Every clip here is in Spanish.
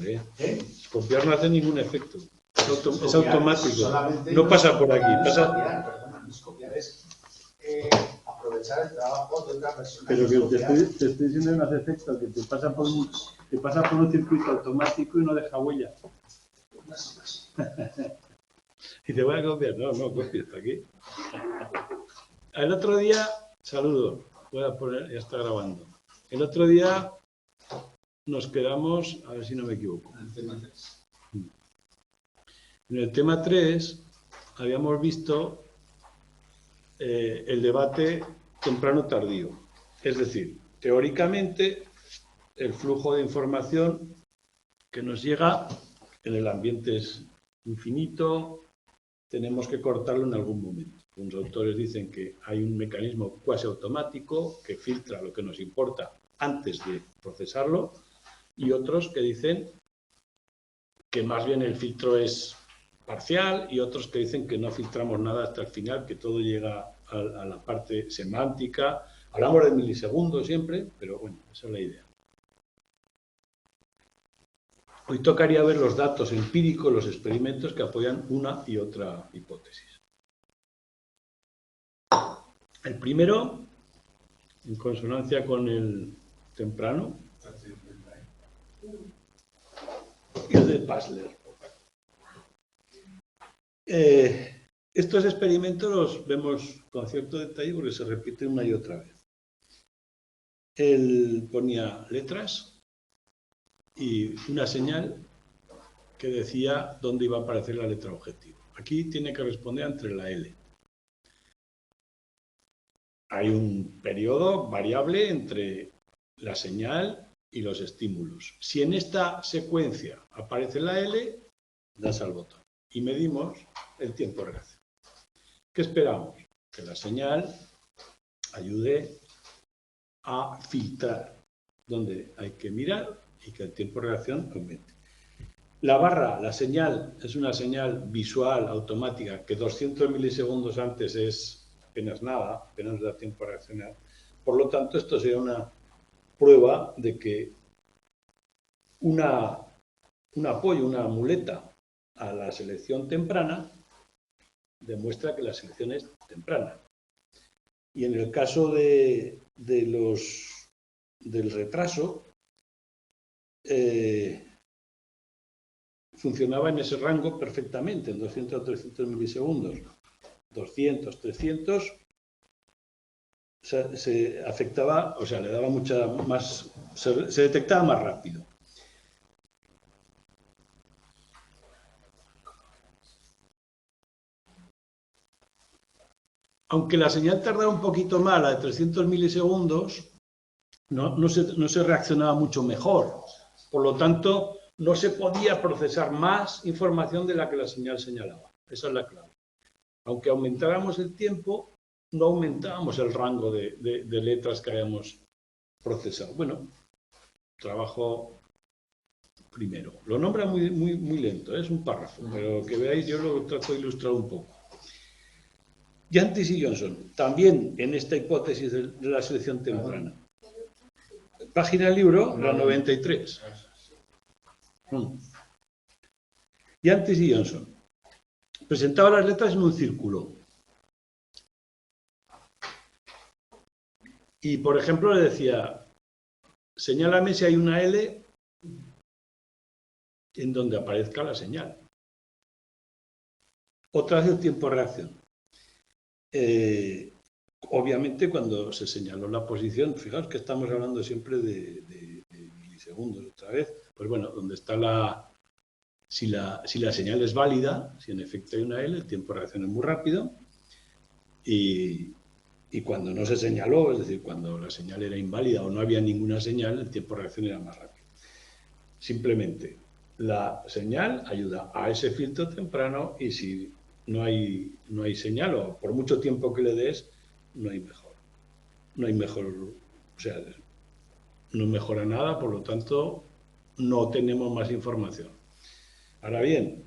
hombre. ¿Eh? Copiar no hace ningún efecto. Es Copiar, automático. solamente No pasa por aquí. No es Pasa... copiar, perdona, no es copiar, es aprovechar el trabajo de otra persona. Pero No es que copiar. te estoy diciendo que no hace efecto, que te pasa por un circuito automático y no deja huella. Y te voy a copiar. No, no copies, ¿para qué? El otro día, saludo, voy a poner, ya está grabando. El otro día nos quedamos, a ver si no me equivoco. En el tema 3. En el tema 3 habíamos visto el debate temprano-tardío. Es decir, teóricamente, el flujo de información que nos llega en el ambiente es infinito, tenemos que cortarlo en algún momento. Unos autores dicen que hay un mecanismo cuasi automático que filtra lo que nos importa antes de procesarlo, y otros que dicen que más bien el filtro es parcial, y otros que dicen que no filtramos nada hasta el final, que todo llega a la parte semántica. Hablamos de milisegundos siempre, pero bueno, esa es la idea. Hoy tocaría ver los datos empíricos, los experimentos que apoyan una y otra hipótesis. El primero, en consonancia con el temprano, y el de Pazler. Estos experimentos los vemos con cierto detalle porque se repiten una y otra vez. Él ponía letras y una señal que decía dónde iba a aparecer la letra objetivo. Aquí tiene que responder entre la L. Hay un periodo variable entre la señal y los estímulos. Si en esta secuencia aparece la L, das al botón y medimos el tiempo de reacción. ¿Qué esperamos? Que la señal ayude a filtrar donde hay que mirar y que el tiempo de reacción aumente. La barra, la señal, es una señal visual automática que 200 milisegundos antes es apenas nada, apenas da tiempo a reaccionar. Por lo tanto, esto sería una prueba de que un apoyo, una muleta a la selección temprana demuestra que la selección es temprana. Y en el caso del retraso, funcionaba en ese rango perfectamente, en 200 a 300 milisegundos. 200, 300, se afectaba, o sea, le daba mucha más, se detectaba más rápido. Aunque la señal tardaba un poquito más, la de 300 milisegundos, no se reaccionaba mucho mejor. Por lo tanto, no se podía procesar más información de la que la señal señalaba. Esa es la clave. Aunque aumentáramos el tiempo, no aumentábamos el rango de letras que habíamos procesado. Bueno, trabajo primero. Lo nombra muy lento, es un párrafo, pero que veáis, yo lo trato de ilustrar un poco. Yantis y Johnson, también en esta hipótesis de la selección temprana. Página del libro, la 93. Yantis y Johnson. Presentaba las letras en un círculo. Y, por ejemplo, le decía, señálame si hay una L en donde aparezca la señal. Otra vez el tiempo de reacción. Obviamente, cuando se señaló la posición, fijaos que estamos hablando siempre de milisegundos otra vez, pues bueno, donde está si la señal es válida, si en efecto hay una L, el tiempo de reacción es muy rápido, y cuando no se señaló, es decir, cuando la señal era inválida o no había ninguna señal, el tiempo de reacción era más rápido. Simplemente, la señal ayuda a ese filtro temprano, y si no hay señal, o por mucho tiempo que le des, no hay mejor, o sea, no mejora nada, por lo tanto, no tenemos más información. Ahora bien,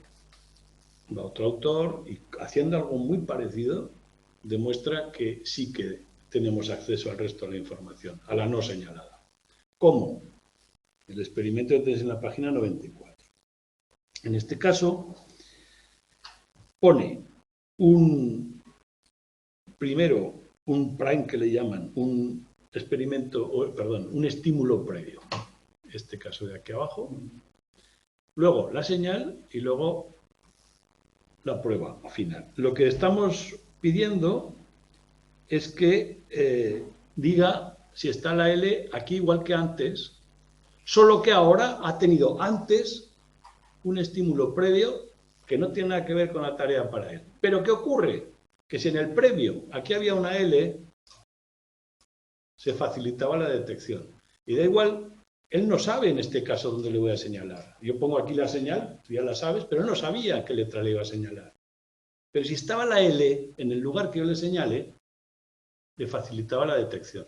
va otro autor y haciendo algo muy parecido, demuestra que sí que tenemos acceso al resto de la información, a la no señalada. ¿Cómo? El experimento que tenéis en la página 94. En este caso, pone primero un prime que le llaman, un un estímulo previo, este caso de aquí abajo, luego la señal y luego la prueba final. Lo que estamos pidiendo es que diga si está la L aquí igual que antes, solo que ahora ha tenido antes un estímulo previo que no tiene nada que ver con la tarea para él. Pero ¿qué ocurre? Que si en el previo aquí había una L, se facilitaba la detección. Y da igual, él no sabe en este caso dónde le voy a señalar. Yo pongo aquí la señal, tú ya la sabes, pero él no sabía qué letra le iba a señalar. Pero si estaba la L en el lugar que yo le señale, le facilitaba la detección.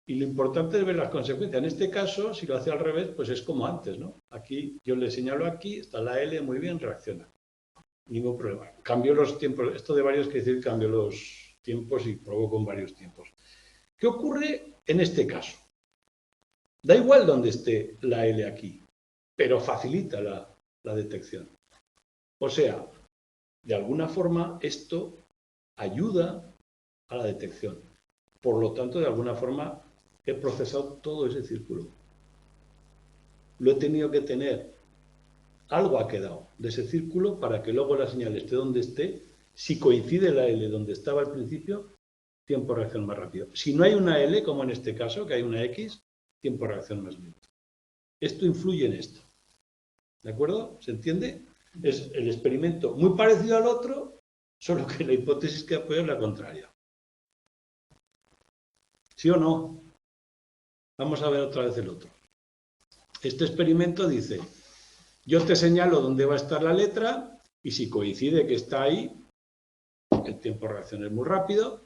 Y lo importante es ver las consecuencias. En este caso, si lo hace al revés, pues es como antes, ¿no? Aquí yo le señalo aquí, está la L, muy bien, reacciona. Ningún problema. Cambio los tiempos. Esto de varios quiere decir cambio los tiempos y provoco en varios tiempos. ¿Qué ocurre en este caso? Da igual donde esté la L aquí, pero facilita la detección. O sea, de alguna forma esto ayuda a la detección. Por lo tanto, de alguna forma he procesado todo ese círculo. Lo he tenido que tener, algo ha quedado de ese círculo para que luego la señal esté donde esté. Si coincide la L donde estaba al principio, tiempo de reacción más rápido. Si no hay una L, como en este caso, que hay una X, tiempo de reacción más lento. Esto influye en esto. ¿De acuerdo? ¿Se entiende? Es el experimento muy parecido al otro, solo que la hipótesis que apoya es la contraria. ¿Sí o no? Vamos a ver otra vez el otro. Este experimento dice, yo te señalo dónde va a estar la letra y si coincide que está ahí, el tiempo de reacción es muy rápido.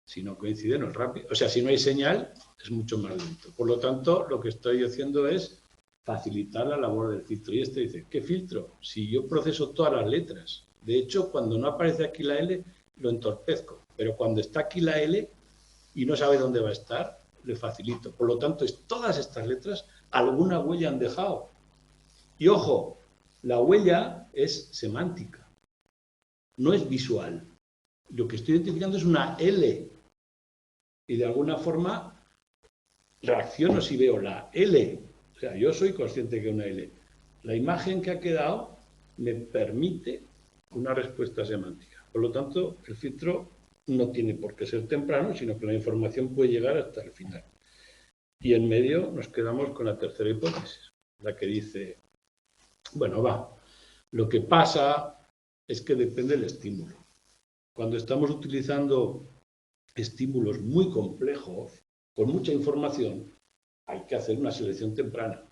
Si no coincide, no es rápido. O sea, si no hay señal, es mucho más lento. Por lo tanto, lo que estoy haciendo es facilitar la labor del filtro. Y este dice, ¿qué filtro? Si yo proceso todas las letras. De hecho, cuando no aparece aquí la L, lo entorpezco. Pero cuando está aquí la L y no sabe dónde va a estar, le facilito. Por lo tanto, todas estas letras, alguna huella han dejado. Y ojo, la huella es semántica, no es visual. Lo que estoy identificando es una L. Y de alguna forma reacciono si veo la L. O sea, yo soy consciente que una L. La imagen que ha quedado me permite una respuesta semántica. Por lo tanto, el filtro no tiene por qué ser temprano, sino que la información puede llegar hasta el final. Y en medio nos quedamos con la tercera hipótesis, la que dice, bueno, lo que pasa es que depende del estímulo. Cuando estamos utilizando estímulos muy complejos, con mucha información, hay que hacer una selección temprana.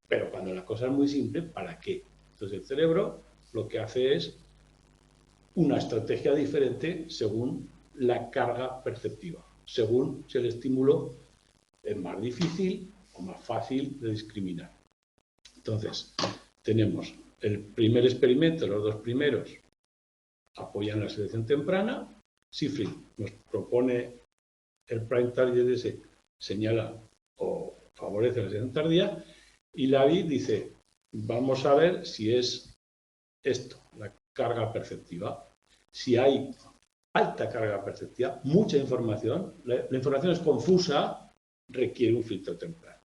Pero cuando la cosa es muy simple, ¿para qué? Entonces el cerebro lo que hace es una estrategia diferente según la carga perceptiva, según si el estímulo es más difícil o más fácil de discriminar. Entonces, tenemos el primer experimento, los dos primeros apoyan la selección temprana. Seyfried nos propone el prime target ese, señala o favorece la selección tardía, y Lavie dice, vamos a ver si es esto, la carga perceptiva. Si hay alta carga perceptiva, mucha información, la información es confusa, requiere un filtro temprano.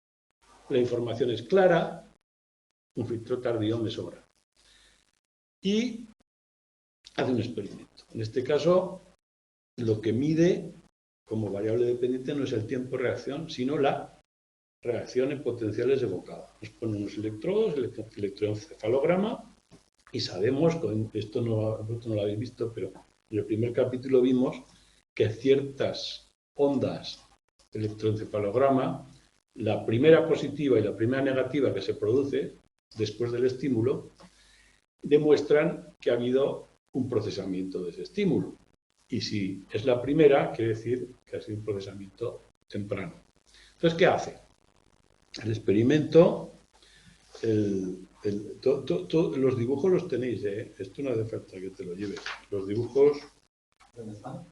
La información es clara, un filtro tardío me sobra. Y hace un experimento. En este caso, lo que mide como variable dependiente no es el tiempo de reacción, sino la reacción en potenciales evocadas. Nos ponen unos electrodos, electroencefalograma, y sabemos, esto no lo habéis visto, pero en el primer capítulo vimos que ciertas ondas de electroencefalograma, la primera positiva y la primera negativa que se produce después del estímulo, demuestran que ha habido un procesamiento de ese estímulo. Y si es la primera, quiere decir que ha sido un procesamiento temprano. Entonces, ¿qué hace? El experimento, los dibujos los tenéis, ¿eh? Esto no hace falta que te lo lleves. Los dibujos, ¿Dónde están?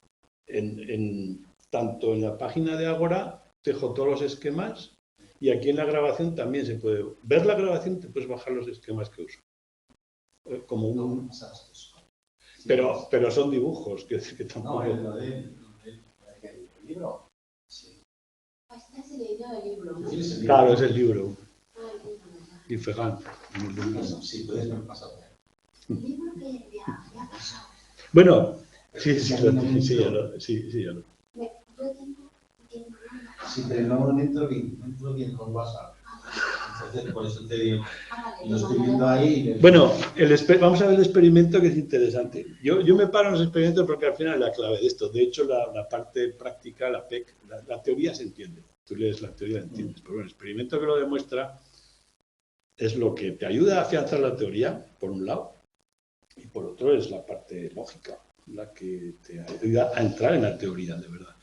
tanto en la página de Agora, dejo todos los esquemas Y aquí en la grabación también se puede ver la grabación y te puedes bajar los esquemas que uso. Como un... Pero son dibujos, que tampoco... No, lo del libro. Sí. Este es el libro del libro, ¿no? Claro, es el libro. Y Ferran. Sí, puedes ver pasado. El libro que ya ha pasado. Bueno, sí, ya lo. Yo tengo Sí, pero no entro bien con WhatsApp. Entonces, por eso te digo. Y lo estoy viendo ahí. Bueno, vamos a ver el experimento, que es interesante. Yo me paro en los experimentos porque al final es la clave de esto. De hecho, la parte práctica, la PEC, la teoría se entiende. Tú lees la teoría, entiendes. Pero bueno, el experimento que lo demuestra es lo que te ayuda a afianzar la teoría, por un lado, y por otro es la parte lógica, la que te ayuda a entrar en la teoría, de verdad.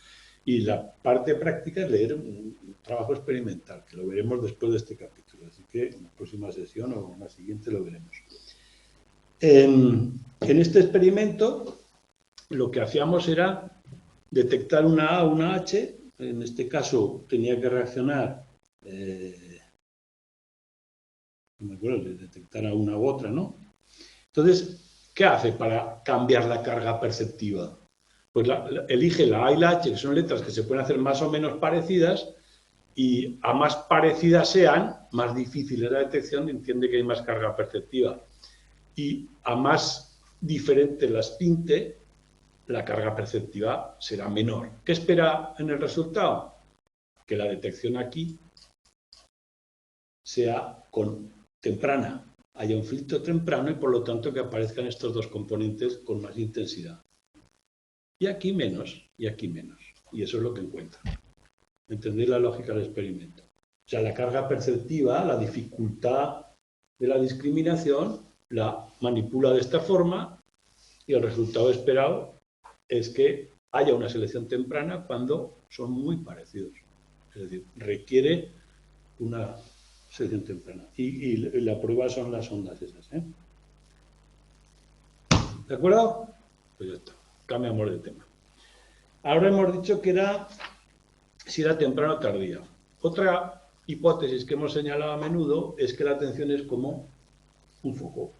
Y la parte práctica es leer un trabajo experimental, que lo veremos después de este capítulo. Así que en la próxima sesión o en la siguiente lo veremos. En este experimento, lo que hacíamos era detectar una A o una H. En este caso tenía que reaccionar, no me acuerdo, de detectar a una u otra, ¿no? Entonces, ¿qué hace para cambiar la carga perceptiva? Pues elige la A y la H, que son letras que se pueden hacer más o menos parecidas, y a más parecidas sean, más difícil es la detección, entiende que hay más carga perceptiva. Y a más diferentes las pinte, la carga perceptiva será menor. ¿Qué espera en el resultado? Que la detección aquí sea temprana, haya un filtro temprano y por lo tanto que aparezcan estos dos componentes con más intensidad. Y aquí menos, y aquí menos. Y eso es lo que encuentra. ¿Entendéis la lógica del experimento? O sea, la carga perceptiva, la dificultad de la discriminación, la manipula de esta forma y el resultado esperado es que haya una selección temprana cuando son muy parecidos. Es decir, requiere una selección temprana. Y la prueba son las ondas esas. ¿De acuerdo? Pues ya está. Cambiamos de tema. Ahora hemos dicho que era si era temprano o tardía. Otra hipótesis que hemos señalado a menudo es que la atención es como un foco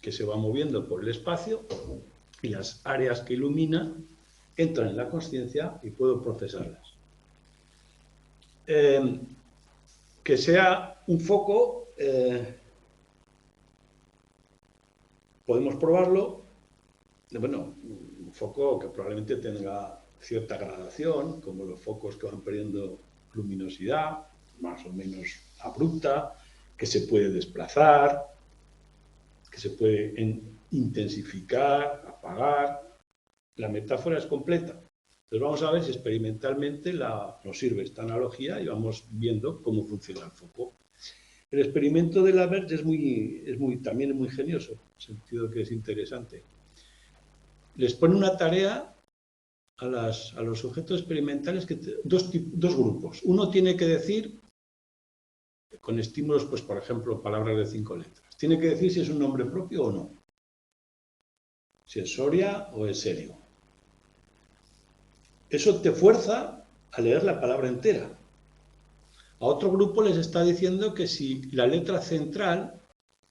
que se va moviendo por el espacio y las áreas que ilumina entran en la consciencia y puedo procesarlas. Que sea un foco, podemos probarlo. Bueno, un foco que probablemente tenga cierta gradación, como los focos que van perdiendo luminosidad, más o menos abrupta, que se puede desplazar, que se puede intensificar, apagar. La metáfora es completa. Entonces vamos a ver si experimentalmente nos sirve esta analogía y vamos viendo cómo funciona el foco. El experimento de Laverge también es muy genioso, en el sentido que es interesante. Les pone una tarea a los sujetos experimentales, dos grupos. Uno tiene que decir, con estímulos, pues por ejemplo, palabras de 5 letras. Tiene que decir si es un nombre propio o no. Si es Soria o es serio. Eso te fuerza a leer la palabra entera. A otro grupo les está diciendo que si la letra central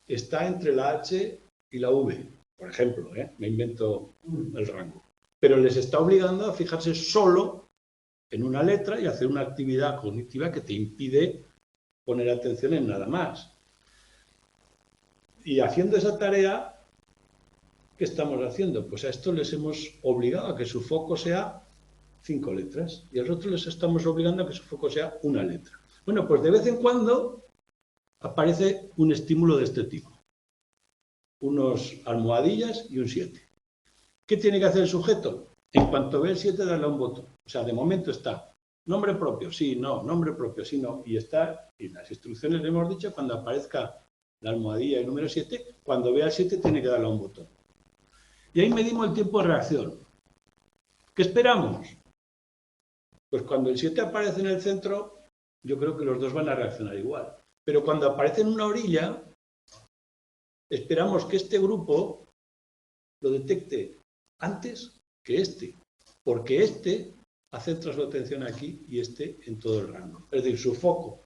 está entre la H y la V, por ejemplo, me invento el rango. Pero les está obligando a fijarse solo en una letra y hacer una actividad cognitiva que te impide poner atención en nada más. Y haciendo esa tarea, ¿qué estamos haciendo? Pues a esto les hemos obligado a que su foco sea 5 letras y a los otros les estamos obligando a que su foco sea una letra. Bueno, pues de vez en cuando aparece un estímulo de este tipo. Unos almohadillas y un 7. ¿Qué tiene que hacer el sujeto? En cuanto ve el 7, darle a un botón. O sea, de momento está nombre propio, sí, no, nombre propio, sí, no. Y está, en las instrucciones le hemos dicho, cuando aparezca la almohadilla y el número 7, cuando vea el 7 tiene que darle a un botón. Y ahí medimos el tiempo de reacción. ¿Qué esperamos? Pues cuando el 7 aparece en el centro, yo creo que los dos van a reaccionar igual. Pero cuando aparece en una orilla, esperamos que este grupo lo detecte antes que este, porque este centra su atención aquí y este en todo el rango. Es decir, su foco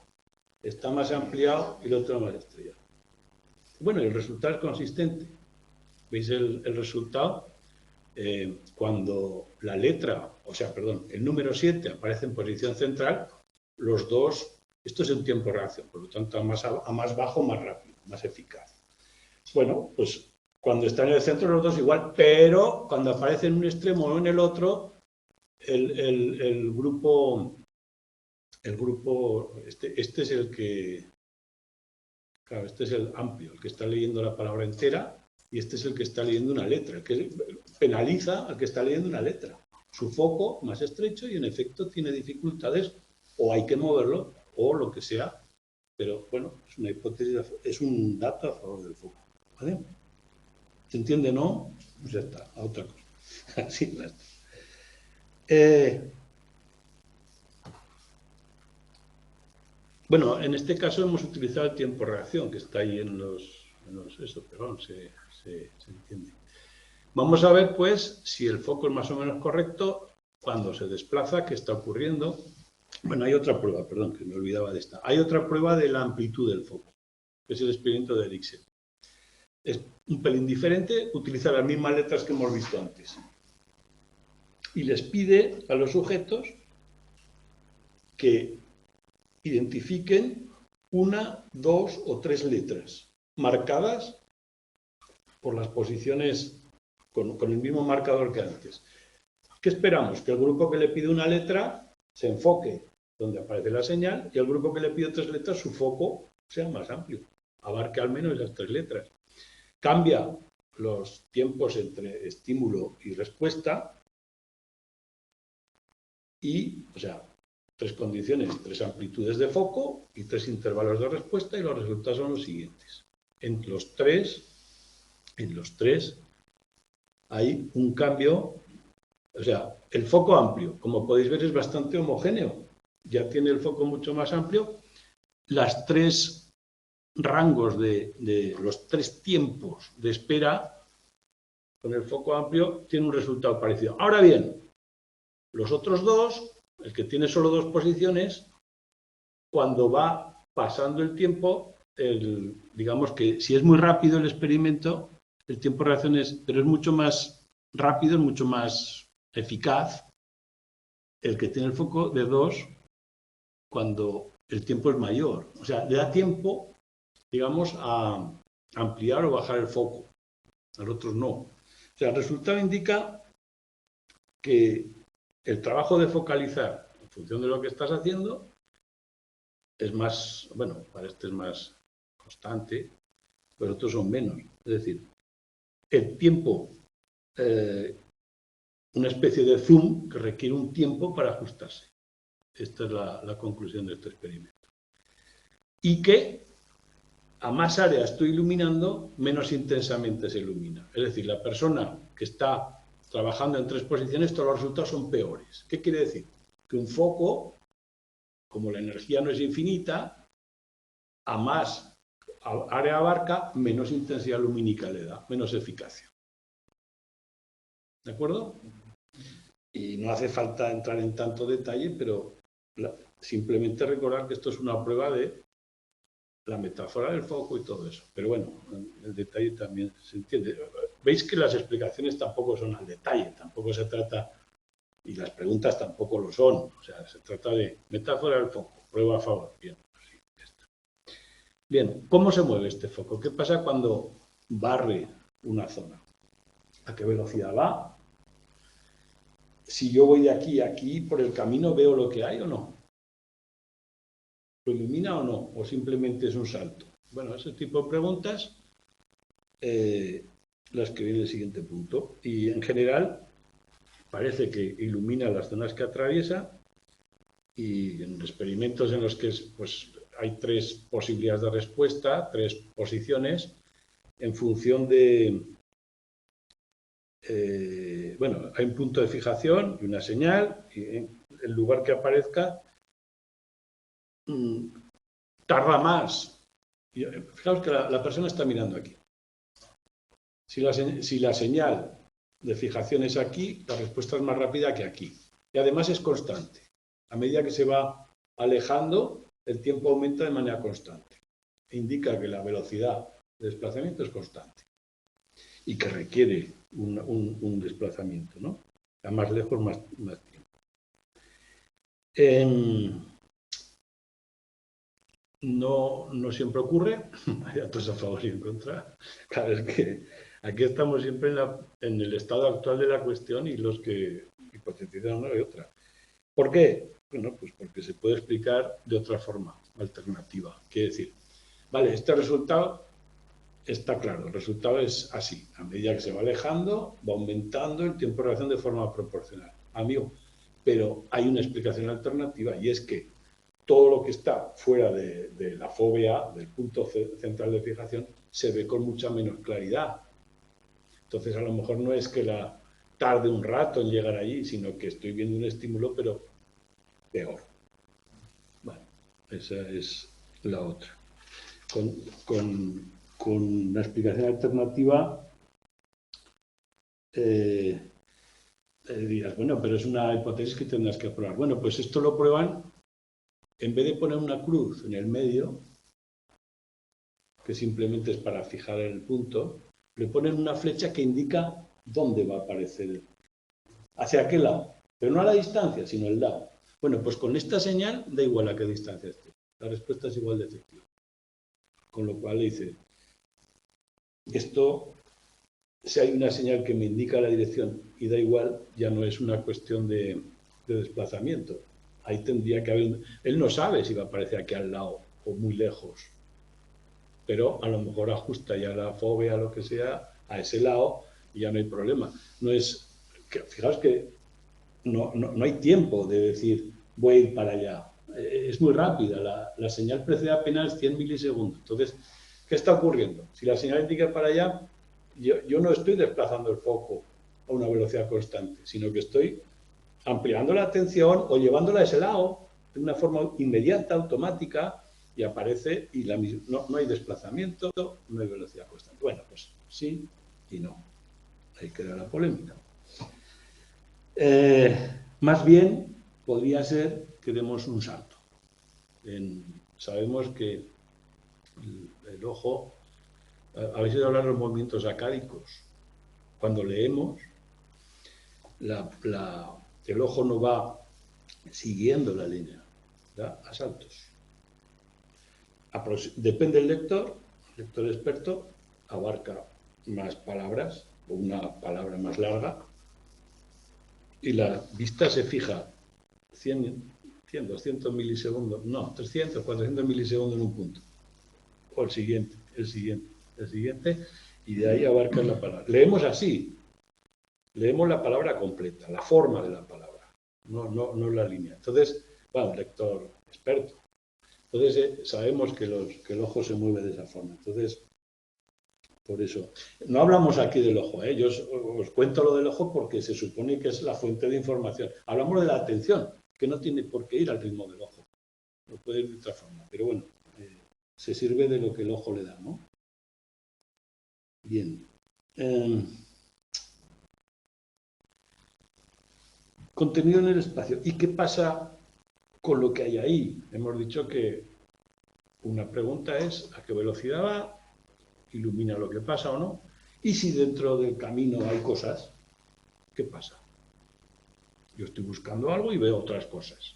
está más ampliado y el otro más estrellado. Bueno, el resultado es consistente. ¿Veis el resultado? Cuando la letra, o sea, perdón, el número 7 aparece en posición central, los dos, esto es en tiempo reacción, por lo tanto a más bajo, más rápido, más eficaz. Bueno, pues cuando están en el centro los dos igual, pero cuando aparece en un extremo o en el otro, el grupo, este es el que, claro, este es el amplio, el que está leyendo la palabra entera, y este es el que está leyendo una letra, el que penaliza al que está leyendo una letra. Su foco más estrecho y en efecto tiene dificultades, o hay que moverlo, o lo que sea, pero bueno, es una hipótesis, es un dato a favor del foco. ¿Vale? ¿Se entiende, no? Pues ya está, a otra cosa. Así ya está. Bueno, en este caso hemos utilizado el tiempo reacción, que está ahí en los eso, pero bueno, se entiende. Vamos a ver, pues, si el foco es más o menos correcto, cuando se desplaza, qué está ocurriendo. Bueno, hay otra prueba, perdón, que me olvidaba de esta. Hay otra prueba de la amplitud del foco, que es el experimento de Eriksen. Es un pelín diferente, utiliza las mismas letras que hemos visto antes. Y les pide a los sujetos que identifiquen una, dos o tres letras marcadas por las posiciones con el mismo marcador que antes. ¿Qué esperamos? Que el grupo que le pide una letra se enfoque donde aparece la señal y el grupo que le pide tres letras, su foco sea más amplio, abarque al menos esas tres letras. Cambia los tiempos entre estímulo y respuesta y, o sea, tres condiciones, tres amplitudes de foco y tres intervalos de respuesta y los resultados son los siguientes. En los tres hay un cambio, o sea, el foco amplio, como podéis ver, es bastante homogéneo. Ya tiene el foco mucho más amplio. Las tres rangos de los tres tiempos de espera con el foco amplio tiene un resultado parecido. Ahora bien, los otros dos, el que tiene solo dos posiciones, cuando va pasando el tiempo, digamos que si es muy rápido el experimento, el tiempo de reacción pero es mucho más rápido, es mucho más eficaz el que tiene el foco de dos cuando el tiempo es mayor. O sea, le da tiempo, digamos, a ampliar o bajar el foco. A los otros no. O sea, el resultado indica que el trabajo de focalizar en función de lo que estás haciendo es más, bueno, para este es más constante, pero otros son menos. Es decir, el tiempo, una especie de zoom que requiere un tiempo para ajustarse. Esta es la conclusión de este experimento. Y que a más área estoy iluminando, menos intensamente se ilumina. Es decir, la persona que está trabajando en tres posiciones, todos los resultados son peores. ¿Qué quiere decir? Que un foco, como la energía no es infinita, a más área abarca, menos intensidad lumínica le da, menos eficacia. ¿De acuerdo? Y no hace falta entrar en tanto detalle, pero simplemente recordar que esto es una prueba de la metáfora del foco y todo eso. Pero bueno, el detalle también se entiende. Veis que las explicaciones tampoco son al detalle, tampoco se trata, y las preguntas tampoco lo son. O sea, se trata de metáfora del foco, prueba a favor. Bien, así, ya está. Bien, ¿cómo se mueve este foco? ¿Qué pasa cuando barre una zona? ¿A qué velocidad va? Si yo voy de aquí a aquí por el camino, ¿veo lo que hay o no? ¿Lo ilumina o no? ¿O simplemente es un salto? Bueno, ese tipo de preguntas las que viene el siguiente punto. Y en general parece que ilumina las zonas que atraviesa y en experimentos en los que pues, hay tres posibilidades de respuesta, tres posiciones, en función de... bueno, hay un punto de fijación y una señal, y en el lugar que aparezca tarda más. Fijaos que la persona está mirando aquí. Si la señal de fijación es aquí, la respuesta es más rápida que aquí. Y además es constante. A medida que se va alejando, el tiempo aumenta de manera constante. Indica que la velocidad de desplazamiento es constante y que requiere un desplazamiento, ¿no? A más lejos, más tiempo. No siempre ocurre, hay datos a favor y en contra. Claro, es que aquí estamos siempre en el estado actual de la cuestión y los que hipotetizan una y otra. ¿Por qué? Bueno, pues porque se puede explicar de otra forma, alternativa. Quiere decir, vale, este resultado está claro, el resultado es así. A medida que se va alejando, va aumentando el tiempo de reacción de forma proporcional. Amigo, pero hay una explicación alternativa y es que todo lo que está fuera de la fóvea, del punto central de fijación, se ve con mucha menos claridad. Entonces, a lo mejor no es que tarde un rato en llegar allí, sino que estoy viendo un estímulo, pero peor. Bueno, esa es la otra. Con una explicación alternativa, dirías, bueno, pero es una hipótesis que tendrás que probar. Bueno, pues esto lo prueban, en vez de poner una cruz en el medio, que simplemente es para fijar el punto, le ponen una flecha que indica dónde va a aparecer, hacia qué lado, pero no a la distancia, sino el lado. Bueno, pues con esta señal da igual a qué distancia esté, la respuesta es igual de efectiva. Con lo cual dice, esto, si hay una señal que me indica la dirección y da igual, ya no es una cuestión de desplazamiento. Ahí tendría que haber, él no sabe si va a aparecer aquí al lado o muy lejos, pero a lo mejor ajusta ya la fóvea, lo que sea, a ese lado y ya no hay problema. No es, fijaos que no hay tiempo de decir voy a ir para allá. Es muy rápida, la señal precede apenas 100 milisegundos. Entonces, ¿qué está ocurriendo? Si la señal indica para allá, yo no estoy desplazando el foco a una velocidad constante, sino que estoy ampliando la atención o llevándola a ese lado de una forma inmediata, automática, y aparece y no hay desplazamiento, no hay velocidad constante. Bueno, pues sí y no. Ahí queda la polémica. Más bien, podría ser que demos un salto. Sabemos que el ojo, habéis oído hablar de los movimientos acádicos. Cuando leemos, el ojo no va siguiendo la línea, da a saltos. Depende del lector, el lector experto abarca más palabras o una palabra más larga y la vista se fija 100, 200 milisegundos, no, 300, 400 milisegundos en un punto. O el siguiente, y de ahí abarca la palabra. Leemos así, leemos la palabra completa, la forma de la palabra, no la línea. Entonces, bueno, lector experto. Entonces, sabemos que el ojo se mueve de esa forma. Entonces, por eso. No hablamos aquí del ojo, ¿eh? Yo os cuento lo del ojo porque se supone que es la fuente de información. Hablamos de la atención, que no tiene por qué ir al ritmo del ojo. No puede ir de otra forma. Pero bueno, se sirve de lo que el ojo le da, ¿no? Bien. Contenido en el espacio. ¿Y qué pasa con lo que hay ahí? Hemos dicho que una pregunta es ¿a qué velocidad va? ¿Ilumina lo que pasa o no? Y si dentro del camino hay cosas, ¿qué pasa? Yo estoy buscando algo y veo otras cosas.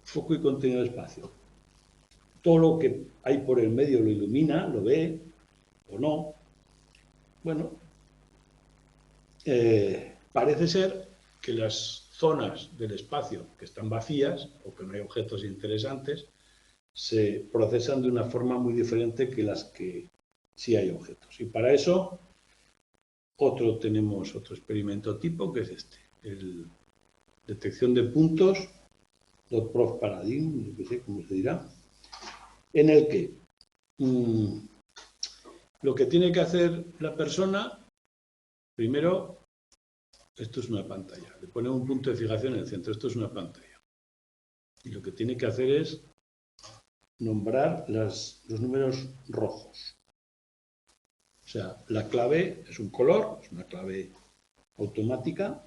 Foco y contenido de espacio. Todo lo que hay por el medio lo ilumina, lo ve o no. Bueno, parece ser que las zonas del espacio que están vacías o que no hay objetos interesantes se procesan de una forma muy diferente que las que sí hay objetos. Y para eso tenemos otro experimento tipo que es este, detección de puntos, dot prof paradigm, no sé cómo se dirá, en el que lo que tiene que hacer la persona, primero, esto es una pantalla, le pone un punto de fijación en el centro, esto es una pantalla. Y lo que tiene que hacer es nombrar los números rojos. O sea, la clave es un color, es una clave automática,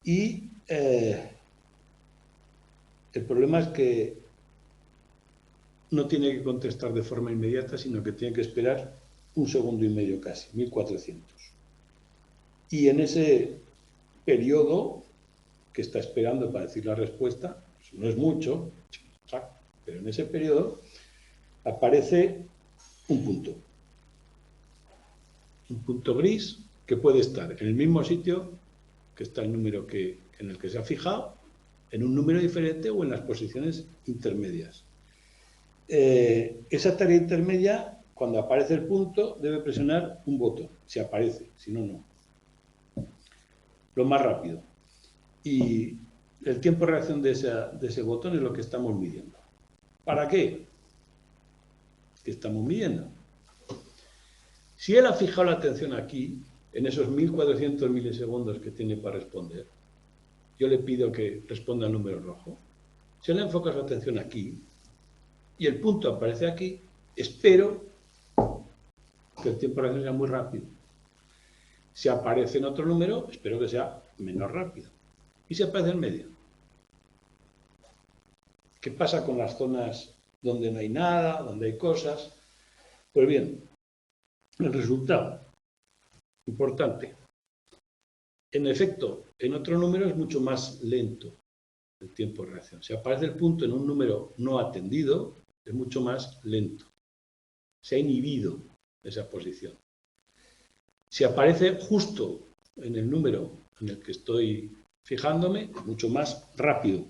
Y el problema es que no tiene que contestar de forma inmediata, sino que tiene que esperar 1,5 segundos casi, 1400. Y en ese periodo que está esperando para decir la respuesta, pues no es mucho, pero en ese periodo aparece un punto gris que puede estar en el mismo sitio que está el número en el que se ha fijado, en un número diferente o en las posiciones intermedias. Esa tarea intermedia, cuando aparece el punto, debe presionar un botón, si aparece, si no, no. Lo más rápido. Y el tiempo de reacción de ese botón es lo que estamos midiendo. ¿Para qué? ¿Qué estamos midiendo? Si él ha fijado la atención aquí, en esos 1400 milisegundos que tiene para responder, yo le pido que responda al número rojo. Si él enfoca su atención aquí y el punto aparece aquí, espero que el tiempo de reacción sea muy rápido. Si aparece en otro número, espero que sea menos rápido. ¿Y si aparece en medio? ¿Qué pasa con las zonas donde no hay nada, donde hay cosas? Pues bien, el resultado, importante. En efecto, en otro número es mucho más lento el tiempo de reacción. Si aparece el punto en un número no atendido, es mucho más lento. Se ha inhibido esa posición. Si aparece justo en el número en el que estoy fijándome, es mucho más rápido.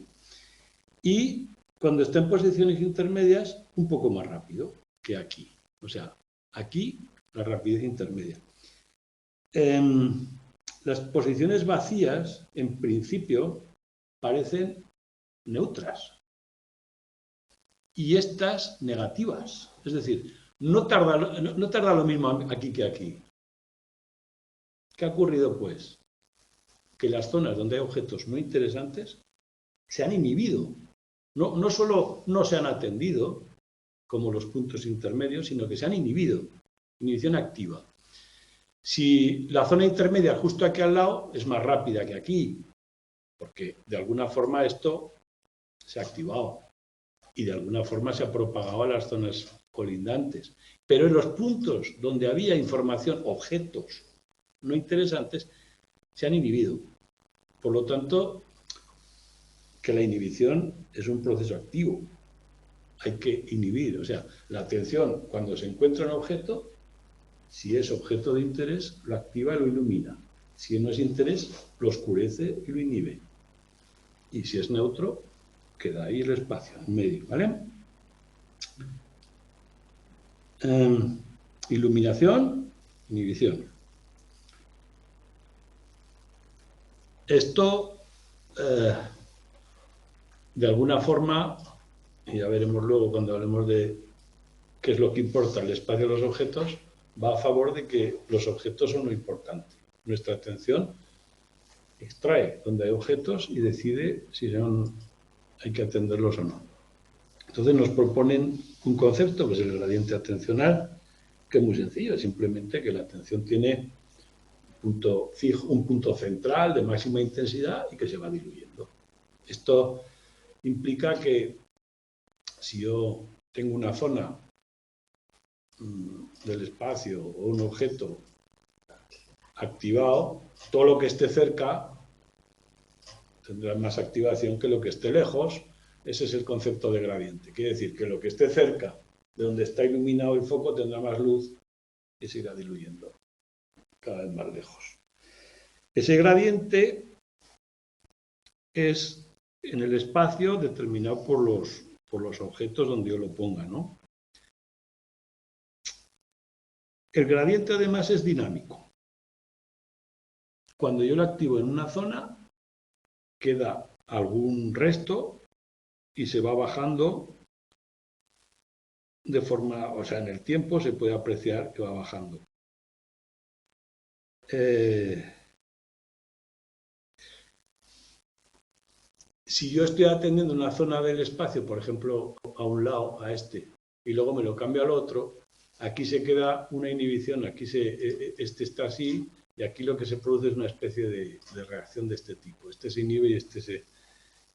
Y cuando está en posiciones intermedias, un poco más rápido que aquí. O sea, aquí la rapidez intermedia. Las posiciones vacías, en principio, parecen neutras. Y estas negativas. Es decir, no tarda lo mismo aquí que aquí. ¿Qué ha ocurrido, pues? Que las zonas donde hay objetos no interesantes se han inhibido. No solo no se han atendido, como los puntos intermedios, sino que se han inhibido. Inhibición activa. Si la zona intermedia justo aquí al lado es más rápida que aquí, porque de alguna forma esto se ha activado y de alguna forma se ha propagado a las zonas colindantes. Pero en los puntos donde había información, objetos no interesantes, se han inhibido. Por lo tanto, que la inhibición es un proceso activo. Hay que inhibir. O sea, la atención, cuando se encuentra un objeto, si es objeto de interés, lo activa y lo ilumina. Si no es interés, lo oscurece y lo inhibe. Y si es neutro, queda ahí el espacio, en medio, ¿vale? Iluminación, inhibición. Esto, de alguna forma, y ya veremos luego cuando hablemos de qué es lo que importa el espacio de los objetos, va a favor de que los objetos son lo importante. Nuestra atención extrae donde hay objetos y decide si hay que atenderlos o no. Entonces nos proponen un concepto, que es el gradiente atencional, que es muy sencillo, simplemente que la atención tiene un punto central de máxima intensidad y que se va diluyendo. Esto implica que si yo tengo una zona del espacio o un objeto activado, todo lo que esté cerca tendrá más activación que lo que esté lejos. Ese es el concepto de gradiente. Quiere decir que lo que esté cerca de donde está iluminado el foco tendrá más luz y se irá diluyendo cada vez más lejos. Ese gradiente es en el espacio determinado por los objetos donde yo lo ponga, ¿no? El gradiente además es dinámico. Cuando yo lo activo en una zona, queda algún resto y se va bajando de forma, o sea, en el tiempo se puede apreciar que va bajando. Si yo estoy atendiendo una zona del espacio, por ejemplo, a un lado, a este, y luego me lo cambio al otro, aquí se queda una inhibición, aquí este está así Y aquí lo que se produce es una especie de reacción de este tipo. Este se inhibe y este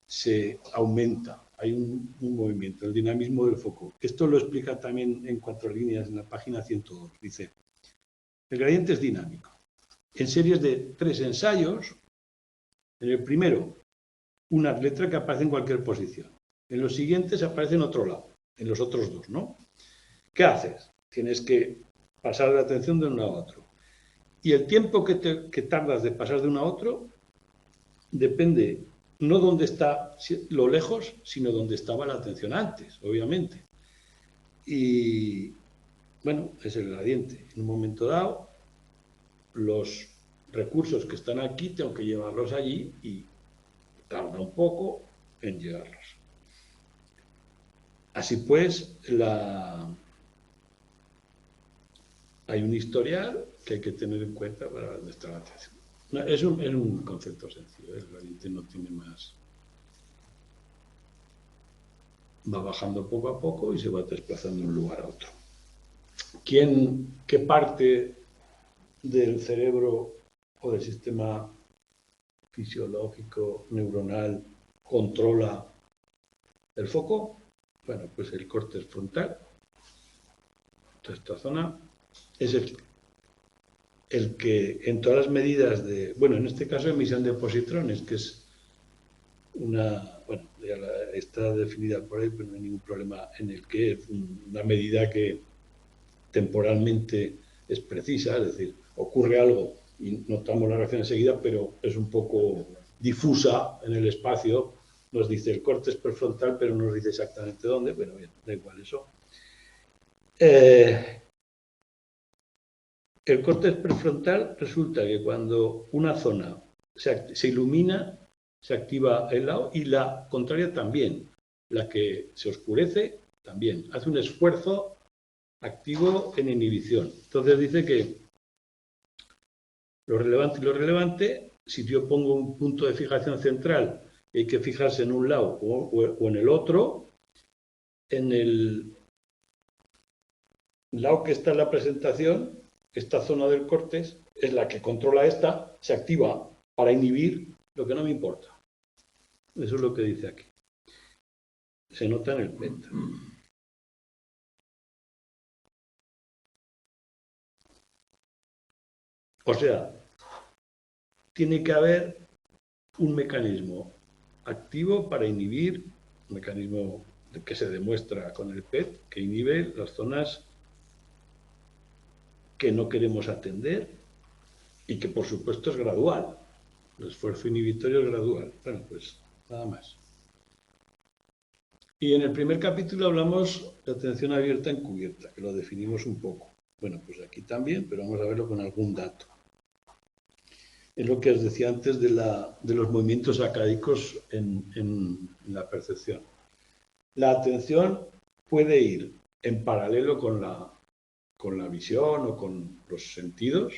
se aumenta. Hay un movimiento, el dinamismo del foco. Esto lo explica también en 4 líneas en la página 102. Dice, el gradiente es dinámico. En series de 3 ensayos, en el primero, una letra que aparece en cualquier posición. En los siguientes aparece en otro lado, en los otros 2, ¿no? ¿Qué haces? Tienes que pasar la atención de uno a otro. Y el tiempo que tardas de pasar de uno a otro depende no dónde está lo lejos, sino dónde estaba la atención antes, obviamente. Y bueno, es el gradiente. En un momento dado, los recursos que están aquí tengo que llevarlos allí y tarda un poco en llegarlos. Así pues, hay un historial que hay que tener en cuenta para nuestra atención. No, es un concepto sencillo, el gradiente no tiene más. Va bajando poco a poco y se va desplazando de un lugar a otro. ¿Qué parte del cerebro o del sistema fisiológico neuronal controla el foco? Bueno, pues el córtex frontal. Toda esta zona es el que en todas las medidas de, bueno, en este caso emisión de positrones, que es bueno, ya está definida por ahí, pero no hay ningún problema en el que es una medida que temporalmente es precisa, es decir, ocurre algo y notamos la reacción enseguida, pero es un poco difusa en el espacio, nos dice el córtex prefrontal, pero no nos dice exactamente dónde, pero bien, da igual eso. El córtex prefrontal resulta que cuando una zona se ilumina, se activa el lado y la contraria también. La que se oscurece también. Hace un esfuerzo activo en inhibición. Entonces dice que lo relevante, si yo pongo un punto de fijación central y hay que fijarse en un lado o en el otro, en el lado que está en la presentación, esta zona del córtex es la que controla esta, se activa para inhibir lo que no me importa. Eso es lo que dice aquí. Se nota en el PET. O sea, tiene que haber un mecanismo activo para inhibir, un mecanismo que se demuestra con el PET, que inhibe las zonas que no queremos atender y que por supuesto es gradual. El esfuerzo inhibitorio es gradual. Bueno, pues nada más. Y en el primer capítulo hablamos de atención abierta encubierta, que lo definimos un poco. Bueno, pues aquí también, pero vamos a verlo con algún dato. Es lo que os decía antes de los movimientos acádicos en la percepción. La atención puede ir en paralelo con la visión o con los sentidos,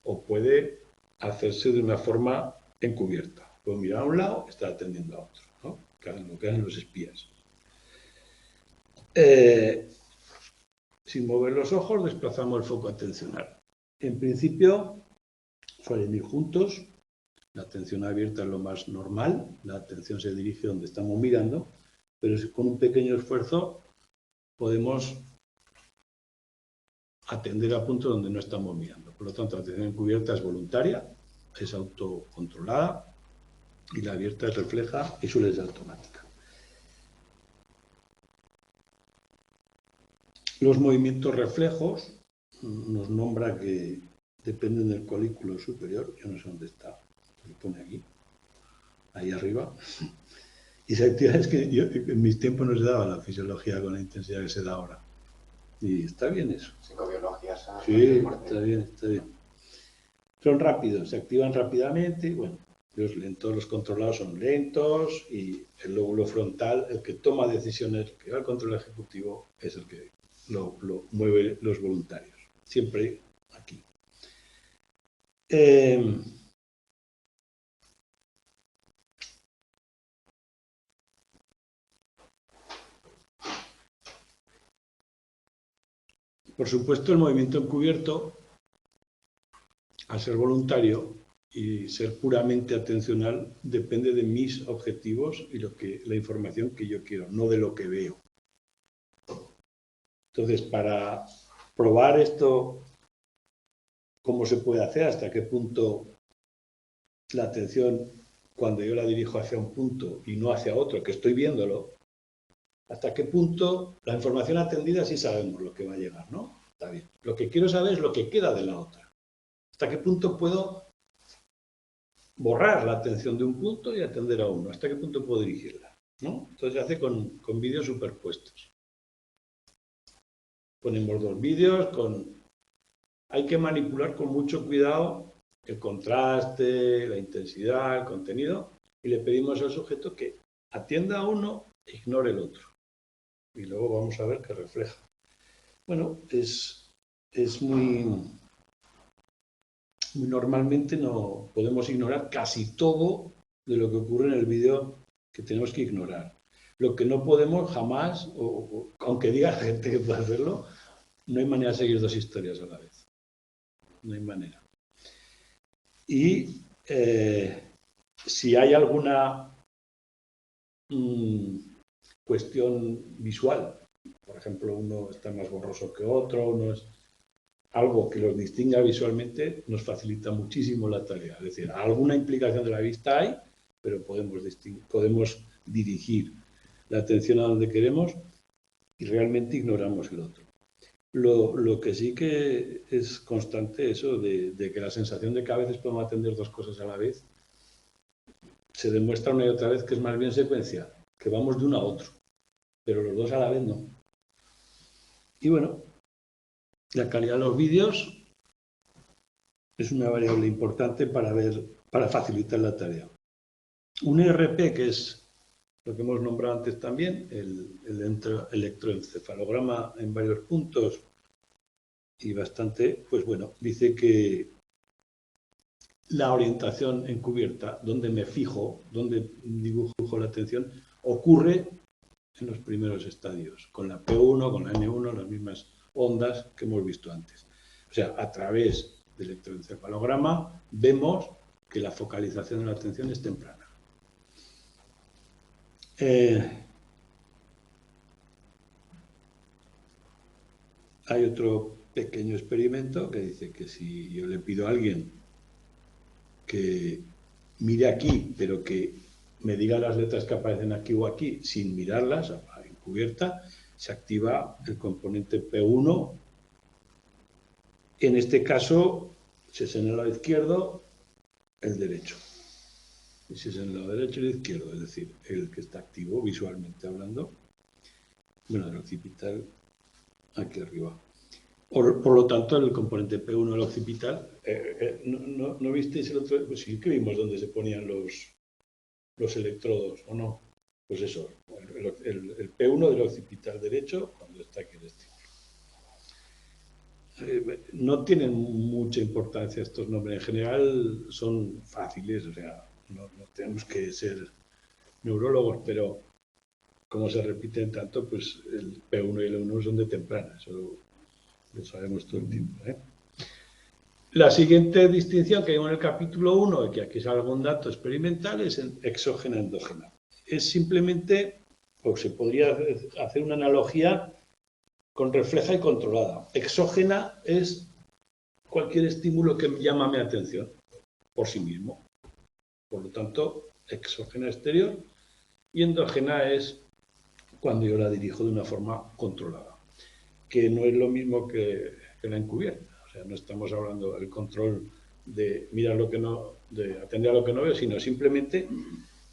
o puede hacerse de una forma encubierta. Puedo mirar a un lado, estar atendiendo a otro, ¿no? Lo que hacen los espías. Sin mover los ojos, desplazamos el foco atencional. En principio, suelen ir juntos. La atención abierta es lo más normal. La atención se dirige donde estamos mirando, pero con un pequeño esfuerzo podemos atender a puntos donde no estamos mirando. Por lo tanto, la atención encubierta es voluntaria, es autocontrolada, y la abierta es refleja y suele ser automática. Los movimientos reflejos nos nombra que dependen del colículo superior, yo no sé dónde está, lo pone aquí, ahí arriba. Y esa actividad es que en mis tiempos no se daba la fisiología con la intensidad que se da ahora. Y está bien eso. Psicobiología. Sí, está bien, está bien. Son rápidos, se activan rápidamente, bueno, los lentos, los controlados son lentos y el lóbulo frontal, el que toma decisiones, el que va al control ejecutivo, es el que lo mueve los voluntarios. Siempre aquí. Por supuesto, el movimiento encubierto al ser voluntario y ser puramente atencional, depende de mis objetivos y la información que yo quiero, no de lo que veo. Entonces, para probar esto, cómo se puede hacer, hasta qué punto la atención, cuando yo la dirijo hacia un punto y no hacia otro, que estoy viéndolo, hasta qué punto la información atendida sí sabemos lo que va a llegar, ¿no? Está bien. Lo que quiero saber es lo que queda de la otra. Hasta qué punto puedo borrar la atención de un punto y atender a uno. Hasta qué punto puedo dirigirla, ¿no? Entonces se hace con vídeos superpuestos. Ponemos dos vídeos, hay que manipular con mucho cuidado el contraste, la intensidad, el contenido, y le pedimos al sujeto que atienda a uno e ignore el otro. Y luego vamos a ver qué refleja. Bueno, es muy normalmente no podemos ignorar casi todo de lo que ocurre en el vídeo que tenemos que ignorar. Lo que no podemos jamás, aunque diga gente que puede hacerlo, no hay manera de seguir dos historias a la vez. No hay manera. Y si hay alguna cuestión visual, por ejemplo, uno está más borroso que otro, uno es algo que los distinga visualmente, nos facilita muchísimo la tarea. Es decir, alguna implicación de la vista hay, pero podemos dirigir la atención a donde queremos y realmente ignoramos el otro. Lo que sí que es constante eso de que la sensación de que a veces podemos atender dos cosas a la vez se demuestra una y otra vez que es más bien secuencial, que vamos de uno a otro, pero los dos a la vez no. Y bueno, la calidad de los vídeos es una variable importante para facilitar la tarea. Un ERP, que es lo que hemos nombrado antes también, el electroencefalograma en varios puntos y bastante, pues bueno, dice que la orientación encubierta, donde me fijo, donde dibujo la atención, ocurre en los primeros estadios, con la P1, con la N1, las mismas ondas que hemos visto antes. O sea, a través del electroencefalograma vemos que la focalización de la atención es temprana. Hay otro pequeño experimento que dice que si yo le pido a alguien que mire aquí, pero que me diga las letras que aparecen aquí o aquí, sin mirarlas, encubierta, se activa el componente P1. En este caso, si es en el lado izquierdo, el derecho. Y si es en el lado derecho, el izquierdo, es decir, el que está activo visualmente hablando. Bueno, el occipital aquí arriba. Por lo tanto, el componente P1 del occipital, ¿no visteis el otro? Pues sí que vimos dónde se ponían los electrodos, ¿o no? Pues eso, el P1 del occipital derecho, cuando está aquí el estímulo. No tienen mucha importancia estos nombres, en general son fáciles, o sea, no tenemos que ser neurólogos, pero como se repiten tanto, pues el P1 y el E1 son de temprana, eso lo sabemos todo el tiempo, ¿eh? La siguiente distinción que hay en el capítulo 1, que aquí sale algún dato experimental, es en exógena-endógena. Es simplemente, o se podría hacer una analogía con refleja y controlada. Exógena es cualquier estímulo que llama mi atención por sí mismo. Por lo tanto, exógena exterior, y endógena es cuando yo la dirijo de una forma controlada, que no es lo mismo que la encubierta. O sea, no estamos hablando del control de mirar lo que no, de atender a lo que no veo, sino simplemente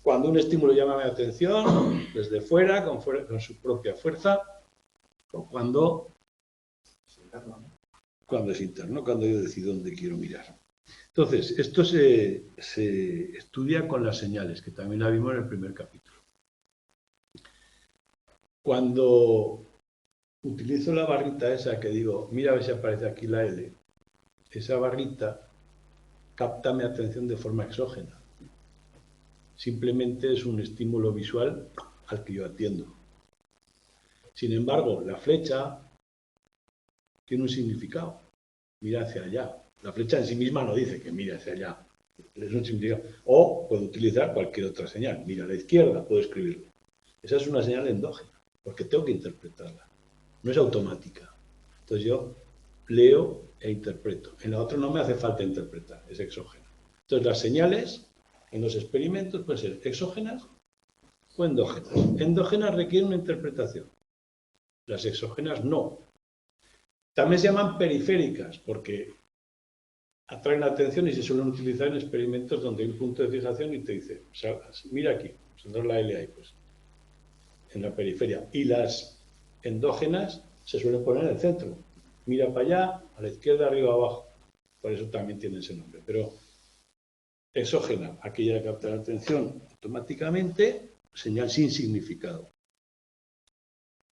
cuando un estímulo llama mi atención desde fuera, con su propia fuerza, o cuando es interno, cuando yo decido dónde quiero mirar. Entonces, esto se estudia con las señales, que también la vimos en el primer capítulo. Cuando utilizo la barrita esa que digo, mira a ver si aparece aquí la L, esa barrita capta mi atención de forma exógena. Simplemente es un estímulo visual al que yo atiendo. Sin embargo, la flecha tiene un significado. Mira hacia allá. La flecha en sí misma no dice que mire hacia allá. Es un significado. O puedo utilizar cualquier otra señal. Mira a la izquierda, puedo escribirlo. Esa es una señal endógena, porque tengo que interpretarla. No es automática. Entonces yo leo e interpreto. En la otra no me hace falta interpretar, es exógena. Entonces las señales en los experimentos pueden ser exógenas o endógenas. Endógenas requieren una interpretación. Las exógenas no. También se llaman periféricas, porque atraen la atención y se suelen utilizar en experimentos donde hay un punto de fijación y te dice, mira aquí, saldrá la L ahí, pues, en la periferia. Y las endógenas se suelen poner en el centro. Mira para allá, a la izquierda, arriba, abajo. Por eso también tiene ese nombre. Pero exógena, aquella que capta la atención automáticamente, señal sin significado.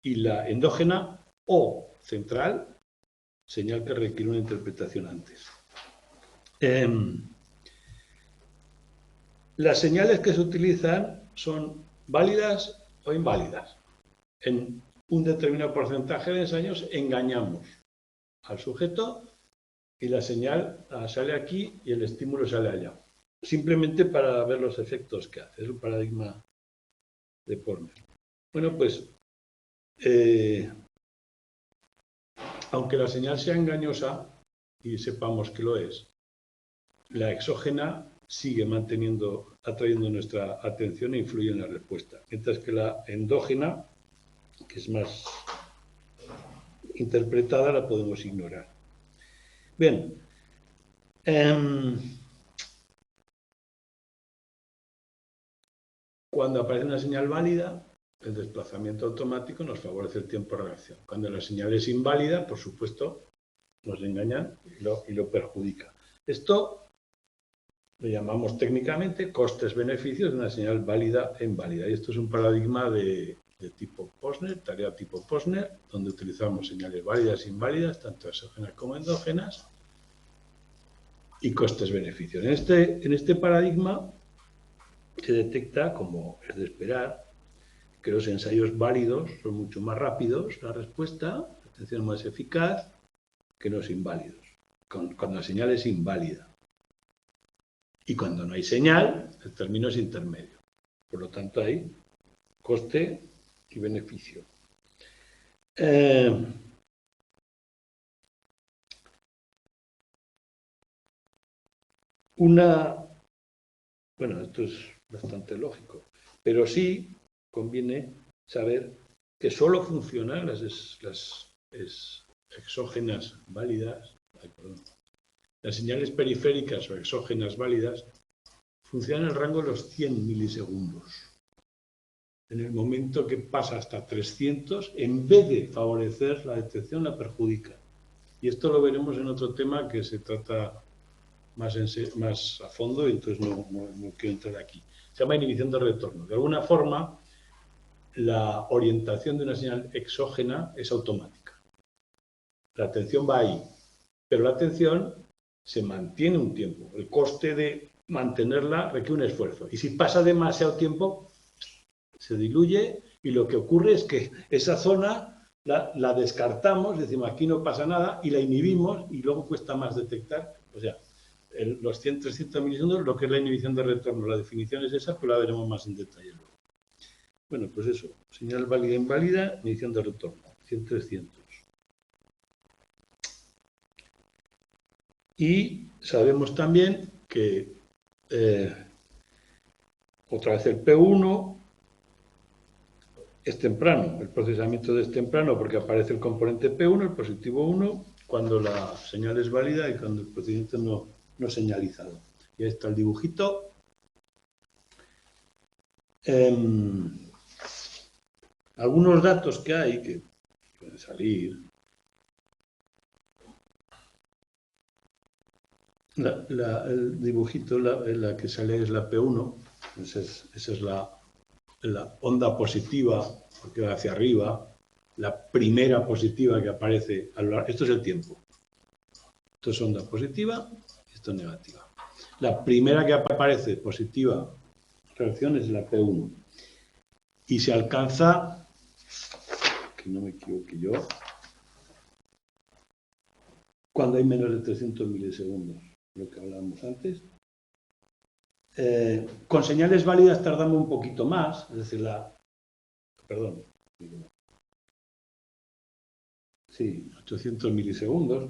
Y la endógena o central, señal que requiere una interpretación antes. Las señales que se utilizan son válidas o inválidas. En un determinado porcentaje de ensayos engañamos al sujeto y la señal sale aquí y el estímulo sale allá. Simplemente para ver los efectos que hace. Es un paradigma de Porner. Bueno, pues, aunque la señal sea engañosa, y sepamos que lo es, la exógena sigue atrayendo nuestra atención e influye en la respuesta. Mientras que la endógena, que es más interpretada, la podemos ignorar. Bien. Cuando aparece una señal válida, el desplazamiento automático nos favorece el tiempo de reacción. Cuando la señal es inválida, por supuesto, nos engañan y lo perjudica. Esto lo llamamos técnicamente costes-beneficios de una señal válida e inválida. Y esto es un paradigma de tipo Posner, tarea tipo Posner, donde utilizamos señales válidas e inválidas, tanto exógenas como endógenas, y costes-beneficios. En este paradigma se detecta, como es de esperar, que los ensayos válidos son mucho más rápidos, la respuesta, la atención más eficaz, que los inválidos, cuando la señal es inválida. Y cuando no hay señal, el término es intermedio. Por lo tanto, hay coste y beneficio. Bueno, esto es bastante lógico, pero sí conviene saber que solo funcionan las exógenas válidas, las señales periféricas o exógenas válidas funcionan en el rango de los 100 milisegundos. En el momento que pasa hasta 300, en vez de favorecer la detección, la perjudica. Y esto lo veremos en otro tema que se trata más a fondo, y entonces no quiero entrar aquí. Se llama inhibición de retorno. De alguna forma, la orientación de una señal exógena es automática. La atención va ahí, pero la atención se mantiene un tiempo. El coste de mantenerla requiere un esfuerzo. Y si pasa demasiado tiempo, se diluye y lo que ocurre es que esa zona la descartamos, decimos aquí no pasa nada y la inhibimos y luego cuesta más detectar. O sea, los 100-300 milisegundos, lo que es la inhibición de retorno. La definición es esa, pero la veremos más en detalle luego. Bueno, pues eso, señal válida e inválida, inhibición de retorno, 100-300. Y sabemos también que otra vez el P1 es temprano, el procesamiento es temprano porque aparece el componente P1, el positivo 1, cuando la señal es válida y cuando el procedimiento no es señalizado. Y ahí está el dibujito. Algunos datos que hay que pueden salir. El dibujito, la que sale es la P1, esa es la onda positiva, porque va hacia arriba, la primera positiva que aparece a lo largo. Esto es el tiempo. Esto es onda positiva y esto es negativa. La primera que aparece positiva reacción es la P1. Y se alcanza, que no me equivoque yo, cuando hay menos de 300 milisegundos, lo que hablábamos antes. Con señales válidas tardamos un poquito más, es decir, perdón, sí, 800 milisegundos.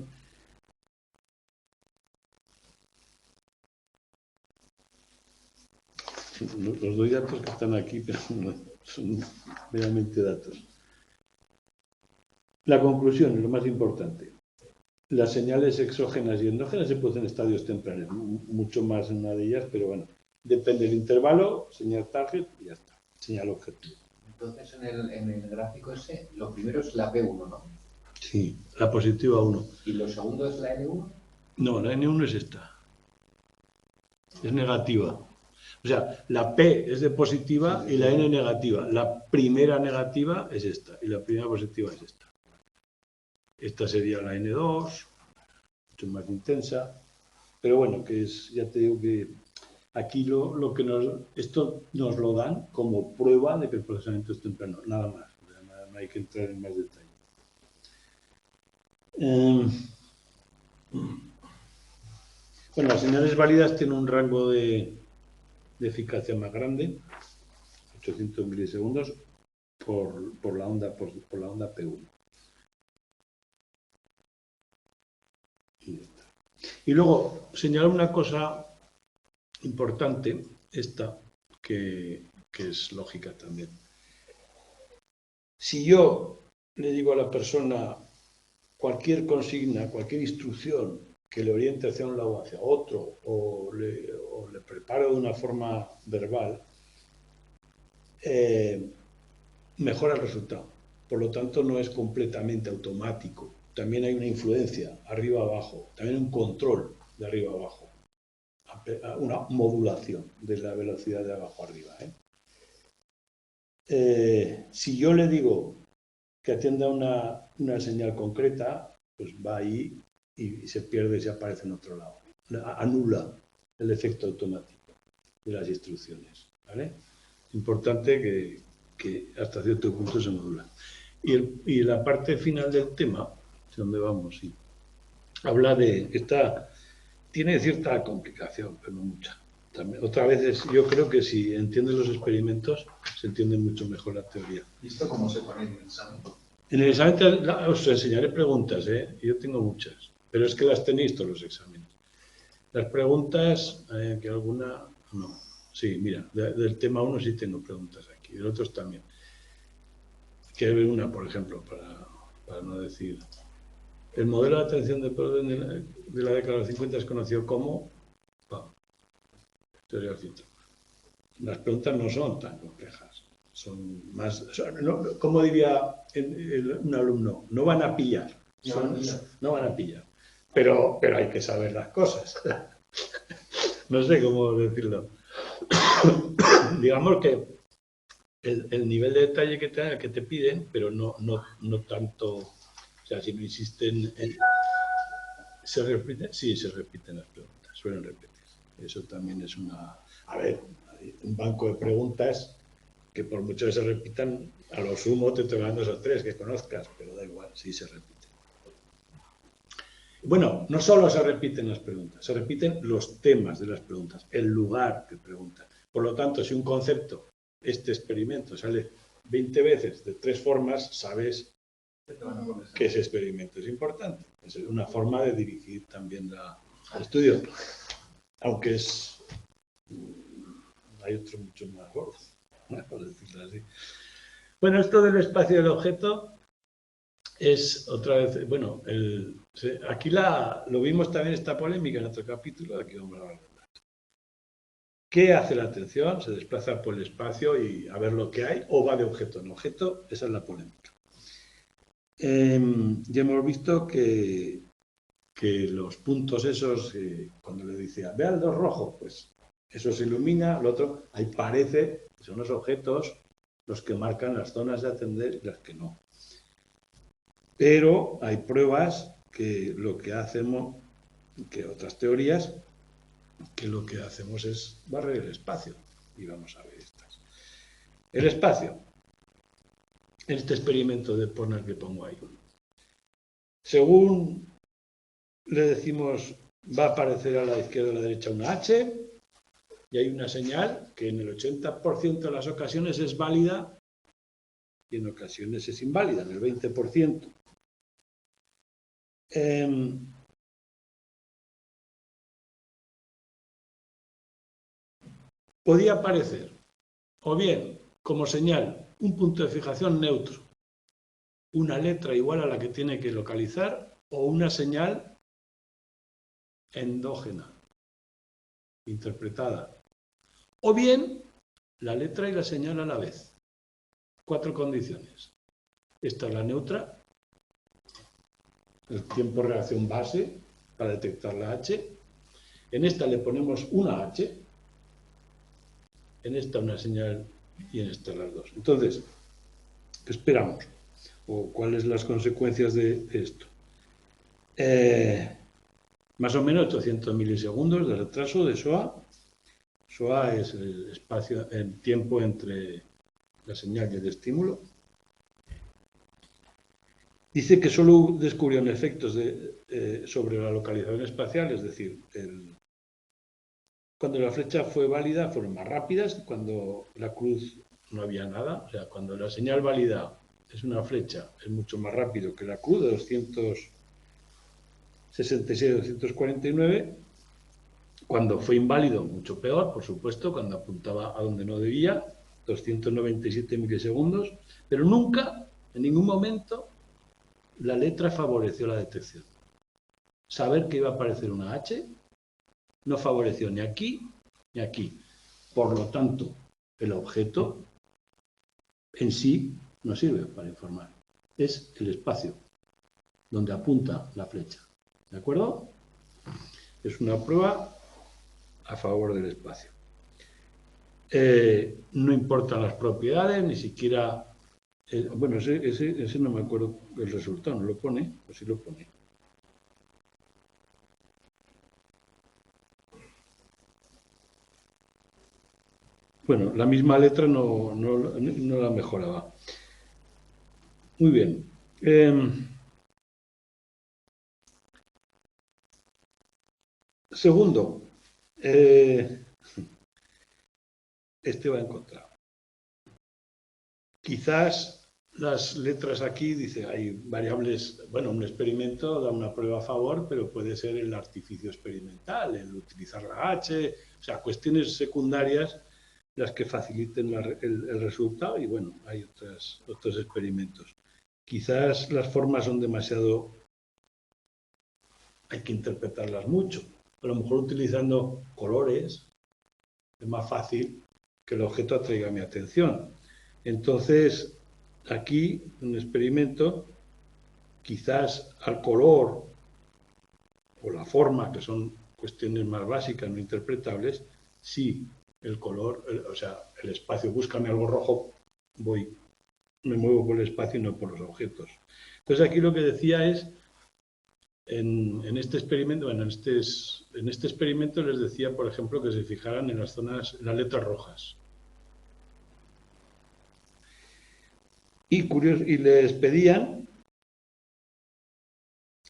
Os doy datos que están aquí, pero no son meramente datos. La conclusión es lo más importante. Las señales exógenas y endógenas se producen en estadios tempranos, mucho más en una de ellas, pero bueno, depende del intervalo, señal target y ya está, señal objetivo. Entonces, en el gráfico ese, lo primero es la P1, ¿no? Sí, la positiva 1. ¿Y lo segundo es la N1? No, la N1 es esta. Es negativa. O sea, la P es de positiva y la N negativa. La primera negativa es esta y la primera positiva es esta. Esta sería la N2, mucho más intensa. Pero bueno, que es, ya te digo que aquí esto nos lo dan como prueba de que el procesamiento es temprano, nada más. No hay que entrar en más detalle. Bueno, las señales válidas tienen un rango de eficacia más grande, 800 milisegundos por la onda P1. Y luego, señalar una cosa importante, esta, que es lógica también. Si yo le digo a la persona cualquier consigna, cualquier instrucción que le oriente hacia un lado o hacia otro, o le preparo de una forma verbal, mejora el resultado. Por lo tanto, no es completamente automático. También hay una influencia arriba-abajo, también un control de arriba-abajo, una modulación de la velocidad de abajo-arriba. Si yo le digo que atienda una señal concreta, pues va ahí y se pierde y se aparece en otro lado. Anula el efecto automático de las instrucciones. ¿Vale? Importante que hasta cierto punto se modula. Y la parte final del tema, donde vamos, sí, habla de que tiene cierta complicación, pero no mucha. También, otra vez, yo creo que si entiendes los experimentos, se entiende mucho mejor la teoría. ¿Y esto cómo se pone en el examen? En el examen os enseñaré preguntas, yo tengo muchas, pero es que las tenéis todos los exámenes. Las preguntas, que alguna, no. Sí, mira, del tema 1 sí tengo preguntas aquí, de otros también. Quiero ver una, por ejemplo, para no decir. El modelo de atención de orden de la década de los 50 es conocido como teoría del filtro. Las preguntas no son tan complejas, son más, como diría un alumno, no van a pillar, no van a pillar, pero hay que saber las cosas. No sé cómo decirlo. Digamos que el nivel de detalle que te piden, pero no tanto, o sea, si no insisten ¿se repiten? Sí, se repiten las preguntas, suelen repetir. Eso también es a ver, hay un banco de preguntas que por mucho que se repitan, a lo sumo te tocan 2 o 3 que conozcas, pero da igual, sí se repiten. Bueno, no solo se repiten las preguntas, se repiten los temas de las preguntas, el lugar que preguntan. Por lo tanto, si un concepto, este experimento, sale 20 veces de 3 formas, sabes que ese experimento es importante. Es una forma de dirigir también el estudio. Aunque hay otro mucho más gordo, por decirlo así. Bueno, esto del espacio del objeto es otra vez, bueno, aquí lo vimos también esta polémica en otro capítulo, aquí vamos a hablar del dato. ¿Qué hace la atención? Se desplaza por el espacio y a ver lo que hay, o va de objeto en objeto, esa es la polémica. Ya hemos visto que los puntos esos, cuando le decía, vea el 2 rojo, pues eso se ilumina, lo otro, ahí parece que son los objetos los que marcan las zonas de atender y las que no. Pero hay pruebas que lo que hacemos, que otras teorías, que lo que hacemos es barrer el espacio. Y vamos a ver estas. El espacio. Este experimento de Porner que pongo ahí. Según le decimos, va a aparecer a la izquierda o a la derecha una H, y hay una señal que en el 80% de las ocasiones es válida y en ocasiones es inválida, en el 20%. Podía aparecer, o bien, como señal, un punto de fijación neutro, una letra igual a la que tiene que localizar, o una señal endógena, interpretada. O bien, la letra y la señal a la vez. 4 condiciones. Esta es la neutra, el tiempo de reacción base para detectar la H. En esta le ponemos una H, en esta una señal y en esta las dos. Entonces, ¿qué esperamos? ¿O cuáles son las consecuencias de esto? Más o menos 800 milisegundos de retraso de SOA. SOA es el espacio, el tiempo entre la señal y el estímulo. Dice que solo descubrieron efectos sobre la localización espacial, es decir, cuando la flecha fue válida fueron más rápidas, cuando la cruz no había nada, o sea, cuando la señal válida es una flecha, es mucho más rápido que la cruz de 266-249, cuando fue inválido, mucho peor, por supuesto, cuando apuntaba a donde no debía, 297 milisegundos, pero nunca, en ningún momento, la letra favoreció la detección. Saber que iba a aparecer una H no favoreció ni aquí ni aquí. Por lo tanto, el objeto en sí no sirve para informar. Es el espacio donde apunta la flecha. ¿De acuerdo? Es una prueba a favor del espacio. No importan las propiedades, ni siquiera... bueno, ese no me acuerdo el resultado, ¿no lo pone? O sí lo pone. Bueno, la misma letra no la mejoraba. Muy bien. Segundo, este va encontrado. Quizás las letras aquí, dice, hay variables, bueno, un experimento da una prueba a favor, pero puede ser el artificio experimental, el utilizar la H, o sea, cuestiones secundarias las que faciliten el resultado y bueno, hay otros experimentos. Quizás las formas son demasiado, hay que interpretarlas mucho. A lo mejor utilizando colores es más fácil que el objeto atraiga mi atención. Entonces, aquí, en un experimento, quizás al color o la forma, que son cuestiones más básicas, no interpretables, sí, el color, o sea, el espacio, búscame algo rojo, me muevo por el espacio y no por los objetos. Entonces aquí lo que decía es, en este experimento, bueno, en este experimento les decía, por ejemplo, que se fijaran en las zonas, en las letras rojas. Y les pedían,